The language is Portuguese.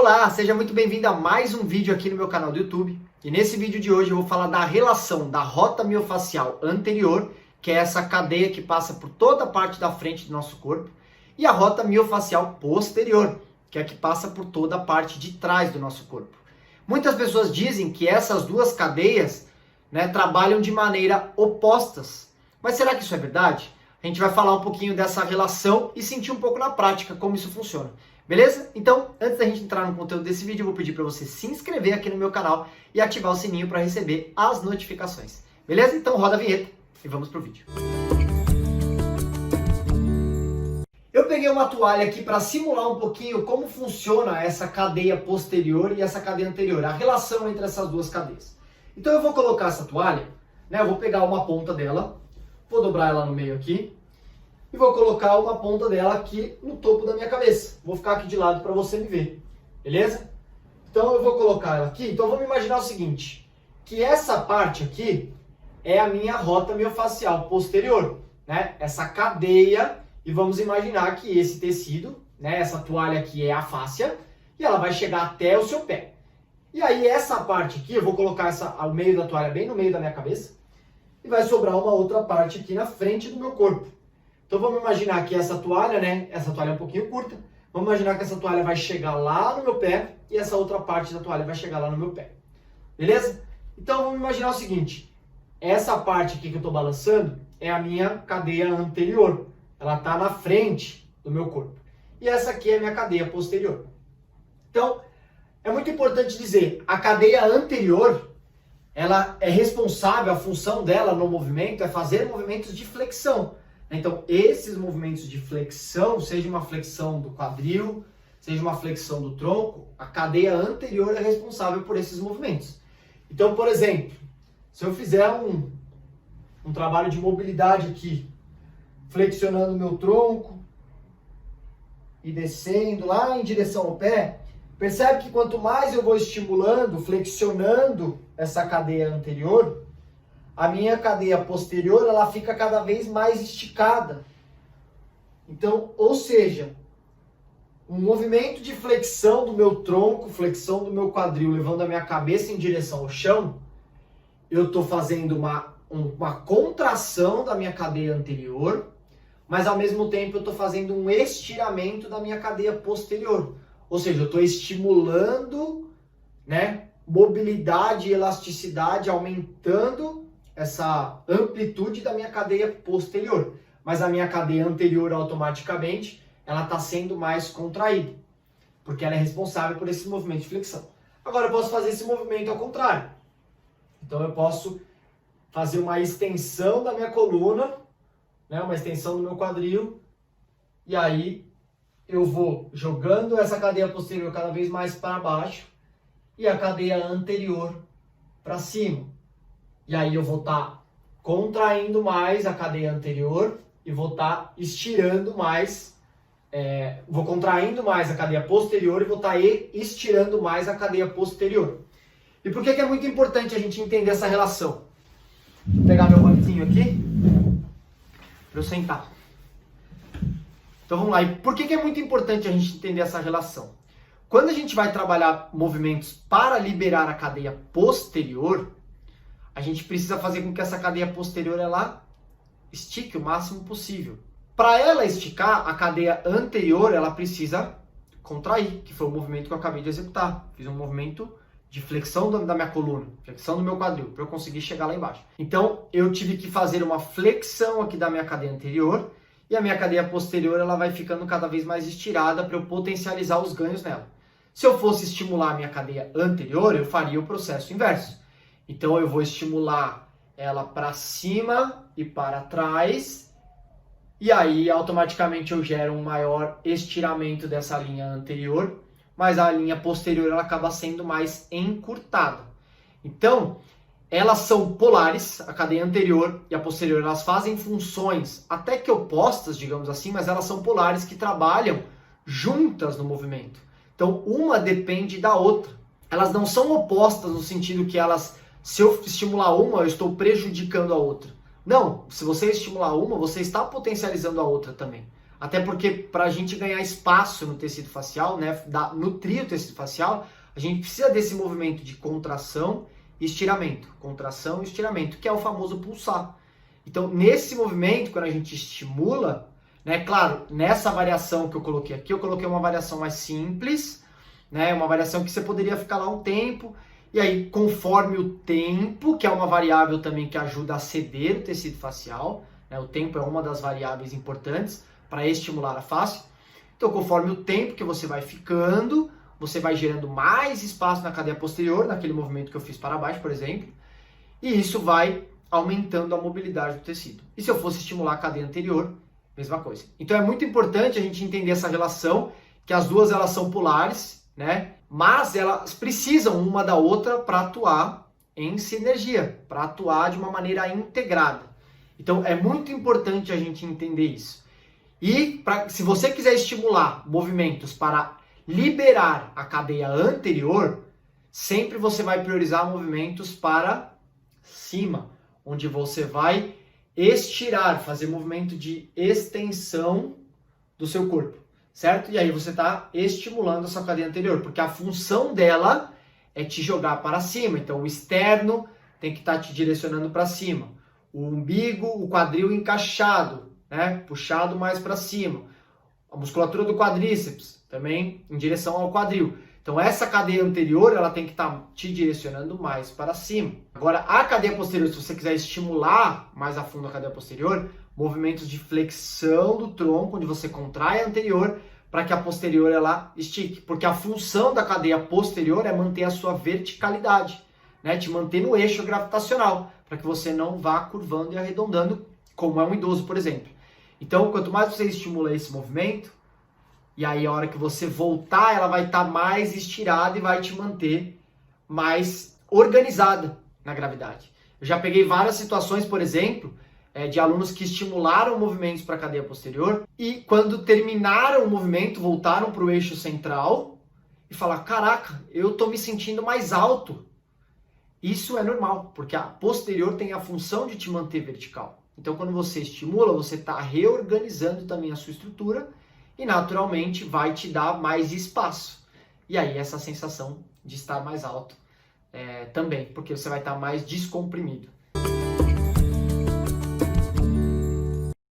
Olá, seja muito bem-vindo a mais um vídeo aqui no meu canal do YouTube. E nesse vídeo de hoje eu vou falar da relação da rota miofascial anterior, que é essa cadeia que passa por toda a parte da frente do nosso corpo, e a rota miofascial posterior, que é a que passa por toda a parte de trás do nosso corpo. Muitas pessoas dizem que essas duas cadeias, trabalham de maneira opostas. Mas será que isso é verdade? A gente vai falar um pouquinho dessa relação e sentir um pouco na prática como isso funciona. Beleza? Então, antes da gente entrar no conteúdo desse vídeo, eu vou pedir para você se inscrever aqui no meu canal e ativar o sininho para receber as notificações. Beleza? Então roda a vinheta e vamos pro vídeo. Eu peguei uma toalha aqui para simular um pouquinho como funciona essa cadeia posterior e essa cadeia anterior, a relação entre essas duas cadeias. Então eu vou colocar essa toalha, eu vou pegar uma ponta dela, vou dobrar ela no meio aqui, e vou colocar uma ponta dela aqui no topo da minha cabeça. Vou ficar aqui de lado para você me ver, beleza? Então eu vou colocar ela aqui. Então vamos imaginar o seguinte, que essa parte aqui é a minha rota miofascial posterior, Essa cadeia, e vamos imaginar que esse tecido, essa toalha aqui é a fáscia, e ela vai chegar até o seu pé. E aí essa parte aqui, eu vou colocar ao meio da toalha, bem no meio da minha cabeça, e vai sobrar uma outra parte aqui na frente do meu corpo. Então vamos imaginar que essa toalha, essa toalha é um pouquinho curta, vamos imaginar que essa toalha vai chegar lá no meu pé e essa outra parte da toalha vai chegar lá no meu pé. Beleza? Então vamos imaginar o seguinte, essa parte aqui que eu estou balançando é a minha cadeia anterior, ela está na frente do meu corpo. E essa aqui é a minha cadeia posterior. Então, é muito importante dizer, a cadeia anterior, ela é responsável, a função dela no movimento é fazer movimentos de flexão. Então, esses movimentos de flexão, seja uma flexão do quadril, seja uma flexão do tronco, a cadeia anterior é responsável por esses movimentos. Então, por exemplo, se eu fizer um trabalho de mobilidade aqui, flexionando meu tronco e descendo lá em direção ao pé, percebe que quanto mais eu vou estimulando, flexionando essa cadeia anterior, a minha cadeia posterior ela fica cada vez mais esticada. Então, ou seja, um movimento de flexão do meu tronco, flexão do meu quadril, levando a minha cabeça em direção ao chão, eu estou fazendo uma contração da minha cadeia anterior, mas ao mesmo tempo eu estou fazendo um estiramento da minha cadeia posterior. Ou seja, eu estou estimulando, mobilidade e elasticidade, aumentando essa amplitude da minha cadeia posterior. Mas a minha cadeia anterior, automaticamente, ela está sendo mais contraída, porque ela é responsável por esse movimento de flexão. Agora eu posso fazer esse movimento ao contrário. Então eu posso fazer uma extensão da minha coluna, uma extensão do meu quadril, e aí eu vou jogando essa cadeia posterior cada vez mais para baixo e a cadeia anterior para cima. E aí eu vou estar contraindo mais a cadeia anterior e vou estar estirando mais, vou contraindo mais a cadeia posterior e vou estar estirando mais a cadeia posterior. E por que é muito importante a gente entender essa relação? Vou pegar meu banquinho aqui para eu sentar. Então vamos lá, e por que é muito importante a gente entender essa relação? Quando a gente vai trabalhar movimentos para liberar a cadeia posterior, a gente precisa fazer com que essa cadeia posterior ela estique o máximo possível. Para ela esticar, a cadeia anterior ela precisa contrair, que foi o movimento que eu acabei de executar. Fiz um movimento de flexão da minha coluna, flexão do meu quadril, para eu conseguir chegar lá embaixo. Então eu tive que fazer uma flexão aqui da minha cadeia anterior, e a minha cadeia posterior ela vai ficando cada vez mais estirada para eu potencializar os ganhos nela. Se eu fosse estimular a minha cadeia anterior, eu faria o processo inverso. Então eu vou estimular ela para cima e para trás, e aí automaticamente eu gero um maior estiramento dessa linha anterior, mas a linha posterior ela acaba sendo mais encurtada. Então, elas são polares, a cadeia anterior e a posterior, elas fazem funções até que opostas, digamos assim, mas elas são polares que trabalham juntas no movimento. Então, uma depende da outra. Elas não são opostas no sentido que se eu estimular uma, eu estou prejudicando a outra. Não, se você estimular uma, você está potencializando a outra também. Até porque para a gente ganhar espaço no tecido facial, né, nutrir o tecido facial, a gente precisa desse movimento de contração e estiramento. Contração e estiramento, que é o famoso pulsar. Então, nesse movimento, quando a gente estimula, né, claro, nessa variação que eu coloquei aqui, eu coloquei uma variação mais simples, né, uma variação que você poderia ficar lá um tempo, e aí, conforme o tempo, que é uma variável também que ajuda a ceder o tecido facial, né, o tempo é uma das variáveis importantes para estimular a face. Então, conforme o tempo que você vai ficando, você vai gerando mais espaço na cadeia posterior, naquele movimento que eu fiz para baixo, por exemplo, e isso vai aumentando a mobilidade do tecido. E se eu fosse estimular a cadeia anterior, mesma coisa. Então é muito importante a gente entender essa relação, que as duas elas são polares, né? Mas elas precisam uma da outra para atuar em sinergia, para atuar de uma maneira integrada. Então é muito importante a gente entender isso. E se você quiser estimular movimentos para liberar a cadeia anterior, sempre você vai priorizar movimentos para cima, onde você vai estirar, fazer movimento de extensão do seu corpo, certo? E aí você está estimulando a sua cadeia anterior, porque a função dela é te jogar para cima. Então o externo tem que estar te direcionando para cima. O umbigo, o quadril encaixado, né? Puxado mais para cima. A musculatura do quadríceps também em direção ao quadril. Então essa cadeia anterior ela tem que estar te direcionando mais para cima. Agora a cadeia posterior, se você quiser estimular mais a fundo a cadeia posterior, movimentos de flexão do tronco, onde você contrai a anterior para que a posterior ela estique. Porque a função da cadeia posterior é manter a sua verticalidade, né? Te manter no eixo gravitacional, para que você não vá curvando e arredondando, como é um idoso, por exemplo. Então, quanto mais você estimula esse movimento, e aí a hora que você voltar, ela vai estar mais estirada e vai te manter mais organizada na gravidade. Eu já peguei várias situações, por exemplo, de alunos que estimularam movimentos para a cadeia posterior e quando terminaram o movimento, voltaram para o eixo central e falaram, caraca, eu estou me sentindo mais alto. Isso é normal, porque a posterior tem a função de te manter vertical. Então, quando você estimula, você está reorganizando também a sua estrutura e, naturalmente, vai te dar mais espaço. E aí, essa sensação de estar mais alto também, porque você vai estar mais descomprimido.